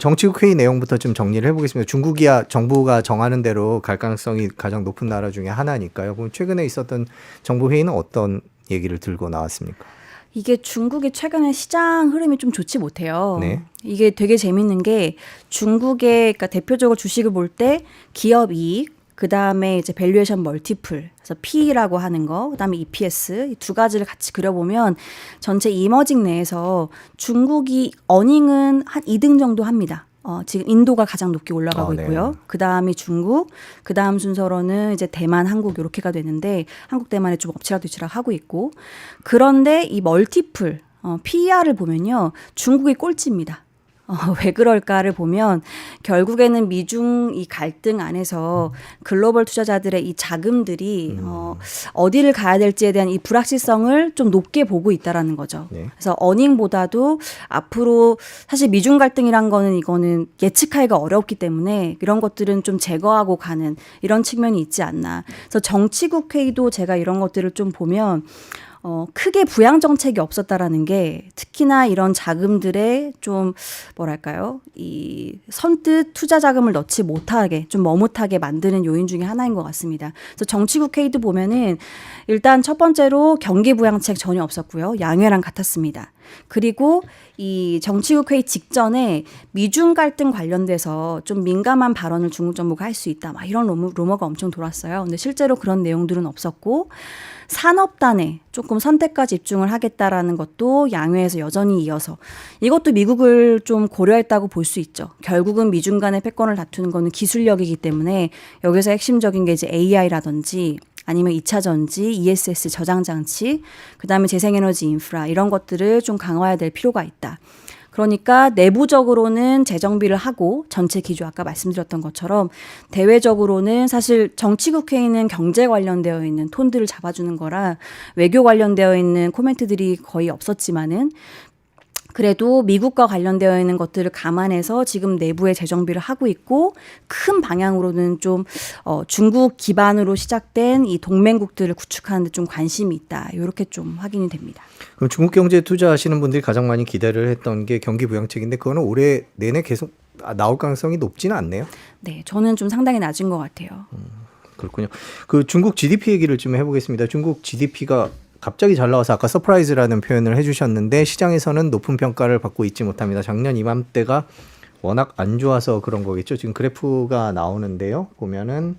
정치국 회의 내용부터 좀 정리를 해보겠습니다. 중국이야 정부가 정하는 대로 갈 가능성이 가장 높은 나라 중에 하나니까요. 그럼 최근에 있었던 정부 회의는 어떤 얘기를 들고 나왔습니까? 이게 중국이 최근에 시장 흐름이 좀 좋지 못해요. 네. 이게 되게 재밌는 게 중국의 그러니까 대표적으로 주식을 볼 때 기업 이익, 그다음에 이제 밸류에이션 멀티플, 그래서 P라고 하는 거, 그다음에 EPS 이 두 가지를 같이 그려보면 전체 이머징 내에서 중국이 어닝은 한 2등 정도 합니다. 지금 인도가 가장 높게 올라가고 네. 있고요. 그다음이 중국, 그다음 순서로는 이제 대만, 한국 이렇게가 되는데 한국, 대만에 좀 엎치락뒤치락 하고 있고 그런데 이 멀티플 PER을 보면요. 중국이 꼴찌입니다. 왜 그럴까를 보면 결국에는 미중 이 갈등 안에서 글로벌 투자자들의 이 자금들이 어디를 가야 될지에 대한 이 불확실성을 좀 높게 보고 있다라는 거죠. 네. 그래서 어닝보다도 앞으로 사실 미중 갈등이란 거는 이거는 예측하기가 어렵기 때문에 이런 것들은 좀 제거하고 가는 이런 측면이 있지 않나. 그래서 정치국 회의도 제가 이런 것들을 좀 보면 크게 부양 정책이 없었다라는 게 특히나 이런 자금들의 좀 뭐랄까요? 이 선뜻 투자 자금을 넣지 못하게 좀 머뭇하게 만드는 요인 중에 하나인 것 같습니다. 그래서 정치국 회의도 보면은 일단 첫 번째로 경기 부양책 전혀 없었고요. 양회랑 같았습니다. 그리고 이 정치국 회의 직전에 미중 갈등 관련돼서 좀 민감한 발언을 중국 정부가 할 수 있다. 막 이런 루머가 엄청 돌았어요. 근데 실제로 그런 내용들은 없었고 산업단에 조금 선택과 집중을 하겠다라는 것도 양회에서 여전히 이어서 이것도 미국을 좀 고려했다고 볼 수 있죠. 결국은 미중 간의 패권을 다투는 거는 기술력이기 때문에 여기서 핵심적인 게 이제 AI라든지 아니면 2차 전지, ESS 저장 장치, 그다음에 재생에너지 인프라 이런 것들을 좀 강화해야 될 필요가 있다. 그러니까 내부적으로는 재정비를 하고 전체 기조 아까 말씀드렸던 것처럼 대외적으로는 사실 정치국 회의는 경제 관련되어 있는 톤들을 잡아주는 거라 외교 관련되어 있는 코멘트들이 거의 없었지만은 그래도 미국과 관련되어 있는 것들을 감안해서 지금 내부의 재정비를 하고 있고 큰 방향으로는 좀 중국 기반으로 시작된 이 동맹국들을 구축하는 데 좀 관심이 있다. 이렇게 좀 확인이 됩니다. 그럼 중국 경제에 투자하시는 분들이 가장 많이 기대를 했던 게 경기 부양책인데 그거는 올해 내내 계속 나올 가능성이 높지는 않네요. 네, 저는 좀 상당히 낮은 것 같아요. 그렇군요. 그 중국 GDP 얘기를 좀 해보겠습니다. 중국 GDP가 갑자기 잘 나와서 아까 서프라이즈라는 표현을 해주셨는데 시장에서는 높은 평가를 받고 있지 못합니다. 작년 이맘때가 워낙 안 좋아서 그런 거겠죠. 지금 그래프가 나오는데요. 보면은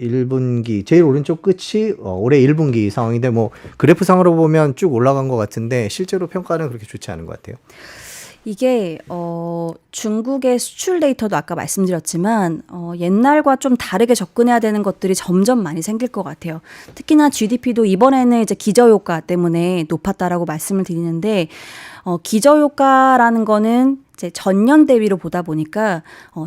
1분기 제일 오른쪽 끝이 올해 1분기 상황인데 뭐 그래프 상으로 보면 쭉 올라간 것 같은데 실제로 평가는 그렇게 좋지 않은 것 같아요. 이게 중국의 수출 데이터도 아까 말씀드렸지만 옛날과 좀 다르게 접근해야 되는 것들이 점점 많이 생길 것 같아요. 특히나 GDP도 이번에는 이제 기저효과 때문에 높았다라고 말씀을 드리는데 기저효과라는 거는 이제 전년 대비로 보다 보니까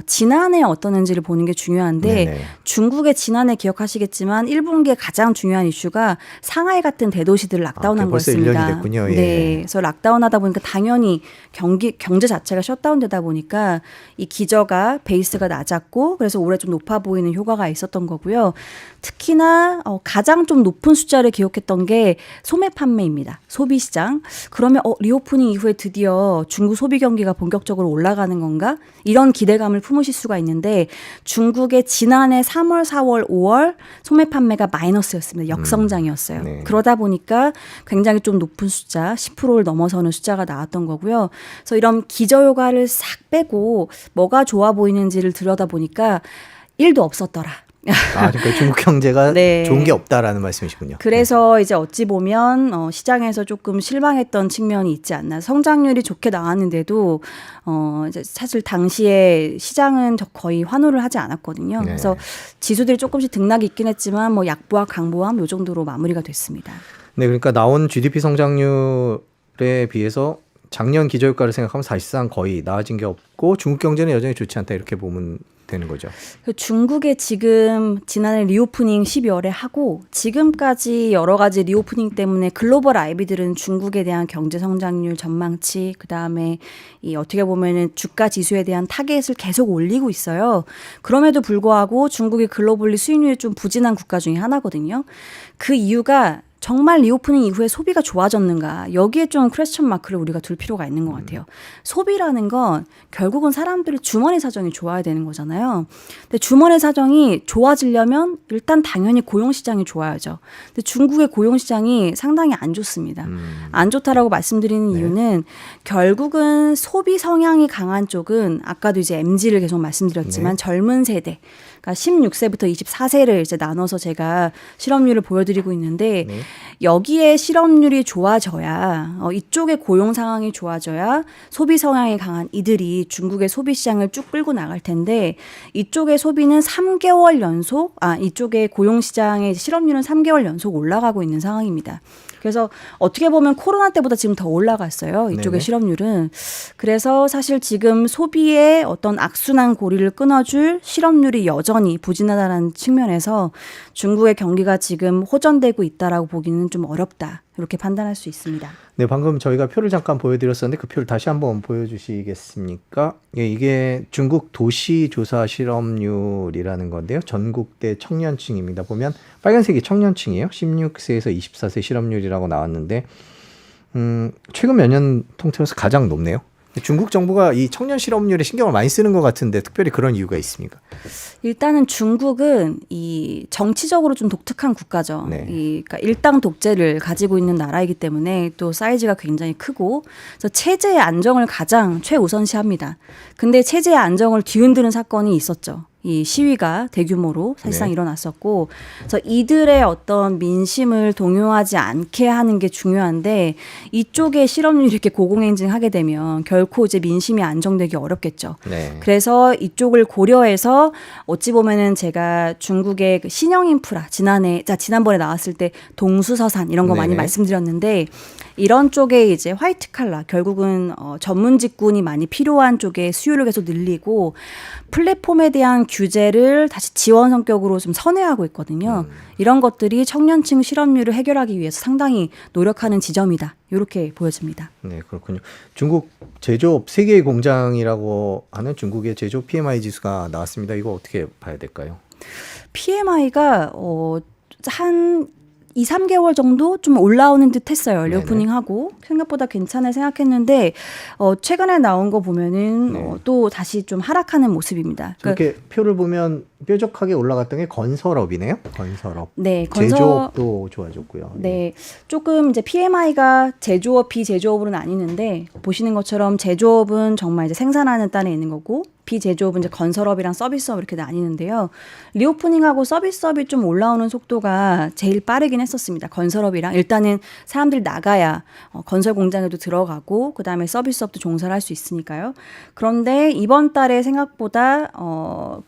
지난해 어떠는지를 보는 게 중요한데 네네. 중국의 지난해 기억하시겠지만 1분기에 가장 중요한 이슈가 상하이 같은 대도시들을 락다운한 벌써 거였습니다. 1년이 됐군요. 예. 네, 그래서 락다운하다 보니까 당연히 경제 자체가 셧다운되다 보니까 이 기저가 베이스가 낮았고 그래서 올해 좀 높아 보이는 효과가 있었던 거고요. 특히나 가장 좀 높은 숫자를 기록했던 게 소매 판매입니다. 소비시장. 그러면 리오프닝 이후에 드디어 중국 소비 경기가 본격적으로 올라가는 건가? 이런 기대감을 품으실 수가 있는데 중국의 지난해 3월, 4월, 5월 소매 판매가 마이너스였습니다. 역성장이었어요. 네. 그러다 보니까 굉장히 좀 높은 숫자, 10%를 넘어서는 숫자가 나왔던 거고요. 그래서 이런 기저효과를 싹 빼고 뭐가 좋아 보이는지를 들여다보니까 1도 없었더라. 그러니까 중국 경제가 네. 좋은 게 없다라는 말씀이시군요. 그래서 이제 어찌 보면 시장에서 조금 실망했던 측면이 있지 않나. 성장률이 좋게 나왔는데도 이제 사실 당시에 시장은 거의 환호를 하지 않았거든요. 네. 그래서 지수들이 조금씩 등락이 있긴 했지만 뭐 약보합, 강보합 요 정도로 마무리가 됐습니다. 네, 그러니까 나온 GDP 성장률에 비해서 작년 기저효과를 생각하면 사실상 거의 나아진 게 없고 중국 경제는 여전히 좋지 않다 이렇게 보면 되는 거죠. 중국의 지금 지난해 리오프닝 12월에 하고 지금까지 여러 가지 리오프닝 때문에 글로벌 IB들은 중국에 대한 경제 성장률 전망치 그다음에 이 어떻게 보면은 주가 지수에 대한 타겟을 계속 올리고 있어요. 그럼에도 불구하고 중국이 글로벌리 수익률이 좀 부진한 국가 중에 하나거든요. 그 이유가 정말 리오프닝 이후에 소비가 좋아졌는가 여기에 좀 퀘스천 마크를 우리가 둘 필요가 있는 것 같아요. 소비라는 건 결국은 사람들의 주머니 사정이 좋아야 되는 거잖아요. 근데 주머니 사정이 좋아지려면 일단 당연히 고용시장이 좋아야죠. 근데 중국의 고용시장이 상당히 안 좋습니다. 안 좋다라고 말씀드리는 이유는 결국은 소비 성향이 강한 쪽은 아까도 이제 MZ를 계속 말씀드렸지만 젊은 세대 그러니까 16세부터 24세를 이제 나눠서 제가 실업률을 보여드리고 있는데 여기에 실업률이 좋아져야 이쪽의 고용 상황이 좋아져야 소비 성향이 강한 이들이 중국의 소비 시장을 쭉 끌고 나갈 텐데 이쪽의 소비는 3개월 연속 이쪽의 고용 시장의 실업률은 3개월 연속 올라가고 있는 상황입니다. 그래서 어떻게 보면 코로나 때보다 지금 더 올라갔어요. 이쪽의 네네. 실업률은. 그래서 사실 지금 소비의 어떤 악순환 고리를 끊어줄 실업률이 여전히 부진하다는 측면에서 중국의 경기가 지금 호전되고 있다라고 보기는 좀 어렵다. 이렇게 판단할 수 있습니다. 네, 방금 저희가 표를 잠깐 보여드렸었는데 그 표를 다시 한번 보여주시겠습니까? 예, 이게 중국 도시조사 실업률이라는 건데요. 전국대 청년층입니다. 보면 빨간색이 청년층이에요. 16세에서 24세 실업률이라고 나왔는데 최근 몇 년 통틀어서 가장 높네요. 중국 정부가 이 청년 실업률에 신경을 많이 쓰는 것 같은데 특별히 그런 이유가 있습니까? 일단은 중국은 이 정치적으로 좀 독특한 국가죠. 네. 그러니까 일당 독재를 가지고 있는 나라이기 때문에 또 사이즈가 굉장히 크고 그래서 체제의 안정을 가장 최우선시합니다. 근데 체제의 안정을 뒤흔드는 사건이 있었죠. 이 시위가 대규모로 사실상 네. 일어났었고 그래서 이들의 어떤 민심을 동요하지 않게 하는 게 중요한데 이쪽에 실업률이 이렇게 고공행진하게 되면 결코 이제 민심이 안정되기 어렵겠죠. 네. 그래서 이쪽을 고려해서 어찌 보면은 제가 중국의 그 신형 인프라 지난번에 나왔을 때 동수서산 이런 거 많이 네네. 말씀드렸는데 이런 쪽에 이제 화이트 칼라 결국은 전문 직군이 많이 필요한 쪽에 수요를 계속 늘리고 플랫폼에 대한 규제를 다시 지원 성격으로 좀 선회하고 있거든요. 이런 것들이 청년층 실업률을 해결하기 위해서 상당히 노력하는 지점이다. 이렇게 보여집니다. 네, 그렇군요. 중국 제조업 세계의 공장이라고 하는 중국의 제조업 PMI 지수가 나왔습니다. 이거 어떻게 봐야 될까요? PMI가 한 2, 3개월 정도 좀 올라오는 듯 했어요. 네네. 리오프닝하고 생각보다 괜찮아 생각했는데 최근에 나온 거 보면은 네. 또 다시 좀 하락하는 모습입니다. 그러니까 이렇게 표를 보면 뾰족하게 올라갔던 게 건설업이네요. 건설업. 네, 제조업도 좋아졌고요. 네, 조금 이제 PMI가 제조업, 비제조업으로 나뉘는데 보시는 것처럼 제조업은 정말 이제 생산하는 단에 있는 거고 비제조업은 이제 건설업이랑 서비스업 이렇게 나뉘는데요. 리오프닝하고 서비스업이 좀 올라오는 속도가 제일 빠르긴 했었습니다. 건설업이랑 일단은 사람들이 나가야 건설 공장에도 들어가고 그다음에 서비스업도 종사를 할 수 있으니까요. 그런데 이번 달에 생각보다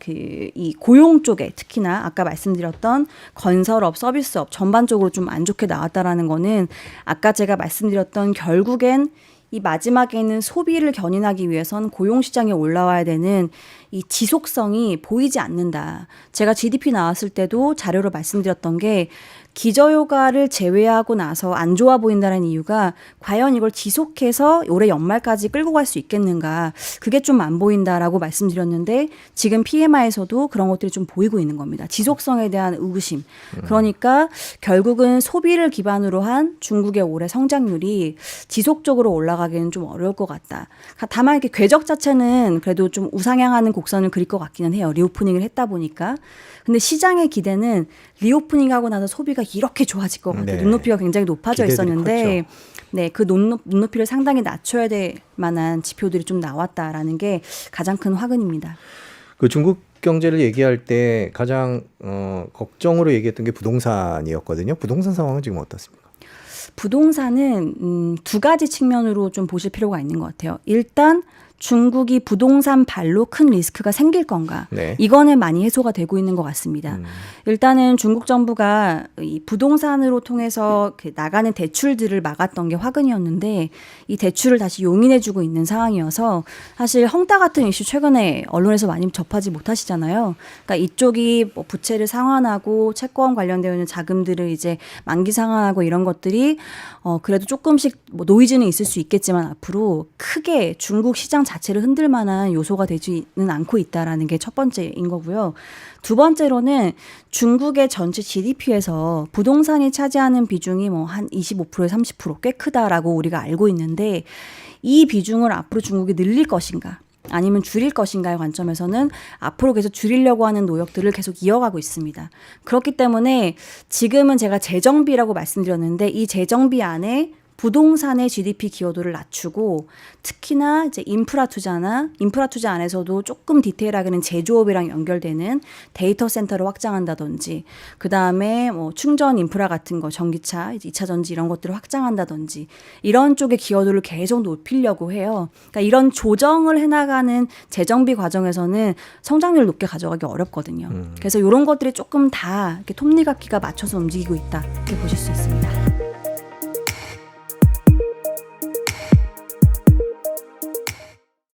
이 고용 쪽에 특히나 아까 말씀드렸던 건설업, 서비스업 전반적으로 좀 안 좋게 나왔다라는 거는 아까 제가 말씀드렸던 결국엔 이 마지막에는 소비를 견인하기 위해선 고용시장에 올라와야 되는 이 지속성이 보이지 않는다. 제가 GDP 나왔을 때도 자료로 말씀드렸던 게 기저효과를 제외하고 나서 안 좋아 보인다는 이유가 과연 이걸 지속해서 올해 연말까지 끌고 갈 수 있겠는가. 그게 좀 안 보인다라고 말씀드렸는데 지금 PMI에서도 그런 것들이 좀 보이고 있는 겁니다. 지속성에 대한 의구심. 그러니까 결국은 소비를 기반으로 한 중국의 올해 성장률이 지속적으로 올라가기는 좀 어려울 것 같다. 다만 이렇게 궤적 자체는 그래도 좀 우상향하는 곡선을 그릴 것 같기는 해요. 리오프닝을 했다 보니까. 근데 시장의 기대는 리오프닝하고 나서 소비가 이렇게 좋아질 것 같아요. 네. 눈높이가 굉장히 높아져 기대들이 있었는데 컸죠. 네, 그 눈높이를 상당히 낮춰야 될 만한 지표들이 좀 나왔다라는 게 가장 큰 화근입니다. 그 중국 경제를 얘기할 때 가장 걱정으로 얘기했던 게 부동산이었거든요. 부동산 상황은 지금 어떻습니까? 부동산은 두 가지 측면으로 좀 보실 필요가 있는 것 같아요. 일단 중국이 부동산 발로 큰 리스크가 생길 건가? 네. 이거는 많이 해소가 되고 있는 것 같습니다. 일단은 중국 정부가 이 부동산으로 통해서 나가는 대출들을 막았던 게 화근이었는데 이 대출을 다시 용인해주고 있는 상황이어서 사실 헝다 같은 이슈 최근에 언론에서 많이 접하지 못하시잖아요. 그러니까 이쪽이 뭐 부채를 상환하고 채권 관련되어 있는 자금들을 이제 만기 상환하고 이런 것들이 그래도 조금씩 뭐 노이즈는 있을 수 있겠지만 앞으로 크게 중국 시장 자체를 흔들 만한 요소가 되지는 않고 있다라는 게 첫 번째인 거고요. 두 번째로는 중국의 전체 GDP에서 부동산이 차지하는 비중이 뭐 한 25%에서 30% 꽤 크다라고 우리가 알고 있는데 이 비중을 앞으로 중국이 늘릴 것인가 아니면 줄일 것인가의 관점에서는 앞으로 계속 줄이려고 하는 노력들을 계속 이어가고 있습니다. 그렇기 때문에 지금은 제가 재정비라고 말씀드렸는데 이 재정비 안에 부동산의 GDP 기여도를 낮추고 특히나 이제 인프라 투자 안에서도 조금 디테일하게는 제조업이랑 연결되는 데이터 센터를 확장한다든지 그다음에 뭐 충전 인프라 같은 거 전기차, 이제 2차 전지 이런 것들을 확장한다든지 이런 쪽의 기여도를 계속 높이려고 해요. 그러니까 이런 조정을 해나가는 재정비 과정에서는 성장률을 높게 가져가기 어렵거든요. 그래서 이런 것들이 조금 다 이렇게 톱니바퀴가 맞춰서 움직이고 있다 이렇게 보실 수 있습니다.